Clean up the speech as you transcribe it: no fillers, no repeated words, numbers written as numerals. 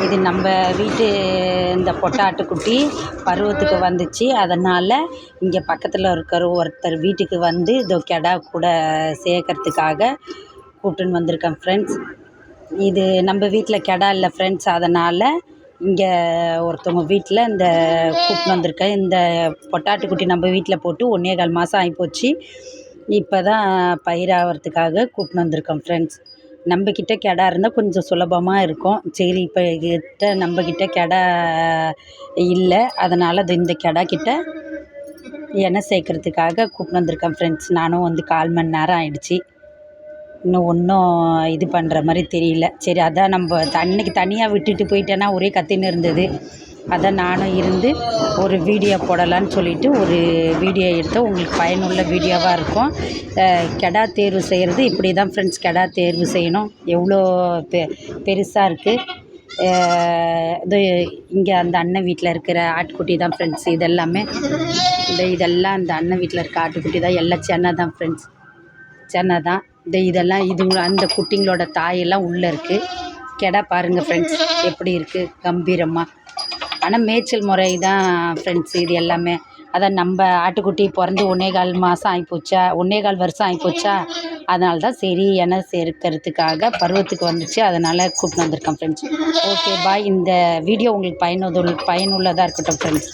இது நம்ம வீட்டு இந்த பொட்டாட்டுக்குட்டி பருவத்துக்கு வந்துச்சு. அதனால் இங்கே பக்கத்தில் இருக்கிற ஒருத்தர் வீட்டுக்கு வந்து இதோ கெடா கூட சேர்க்கறதுக்காக கூப்பிட்டுன்னு வந்திருக்கேன் ஃப்ரெண்ட்ஸ். இது நம்ம வீட்டில் கெடா இல்லை ஃப்ரெண்ட்ஸ். அதனால் இங்கே ஒருத்தவங்க வீட்டில் இந்த கூப்பிட்டு வந்திருக்கேன். இந்த பொட்டாட்டுக்குட்டி நம்ம வீட்டில் போட்டு 1.25 மாதம் ஆகிப்போச்சு. இப்போ தான் பயிராகிறதுக்காக கூப்பிட்டு வந்திருக்கோம் ஃப்ரெண்ட்ஸ். நம்மக்கிட்ட கெடா இருந்தால் கொஞ்சம் சுலபமாக இருக்கும். சரி, இப்போ நம்மக்கிட்ட கெடா இல்லை. அதனால் இந்த கெடா கிட்ட எண்ணெய் சேர்க்கறதுக்காக கூப்பிட்டு வந்திருக்கேன் ஃப்ரெண்ட்ஸ். நானும் வந்து 1/4 மணி நேரம் ஆயிடுச்சு. இன்னும் ஒன்றும் இது பண்ணுற மாதிரி தெரியல. சரி, அதான் நம்ம அன்னைக்கு தனியாக விட்டுட்டு போயிட்டேன்னா ஒரே கத்தின்னு இருந்தது. அதான் நானும் இருந்து ஒரு வீடியோ போடலான்னு சொல்லிவிட்டு ஒரு வீடியோ எடுத்தேன். உங்களுக்கு பயனுள்ள வீடியோவாக இருக்கும். கெடா தேர்வு செய்கிறது இப்படி தான் ஃப்ரெண்ட்ஸ். கெடா தேர்வு செய்யணும். எவ்வளோ பெருசாக இருக்குது. இது இங்கே அந்த அண்ணன் வீட்டில் இருக்கிற ஆட்டுக்குட்டி தான் ஃப்ரெண்ட்ஸ். இதெல்லாமே இதெல்லாம் அந்த அண்ணன் வீட்டில் இருக்க ஆட்டுக்குட்டி தான். எல்லாம் சென்னை தான் ஃப்ரெண்ட்ஸ். சென்னை தான். இதெல்லாம் அந்த குட்டிங்களோட தாயெல்லாம் உள்ளே இருக்குது. கெடா பாருங்கள் ஃப்ரெண்ட்ஸ் எப்படி இருக்குது கம்பீரமாக. ஆனால் மேய்ச்சல் முறை தான் ஃப்ரெண்ட்ஸ் இது எல்லாமே. அதான் நம்ம ஆட்டுக்குட்டி பிறந்து 1.25 மாதம் ஆகிப்போச்சா, 1.25 வருஷம் ஆகிப்போச்சா. அதனால தான் சரி எண்ணெய் சேர்க்கறதுக்காக பருவத்துக்கு வந்துச்சு. அதனால் கூப்பிட்டு வந்திருக்கேன் ஃப்ரெண்ட்ஸ். Okay bye. இந்த வீடியோ உங்களுக்கு பயனுள்ளதாக இருக்கட்டும் ஃப்ரெண்ட்ஸ்.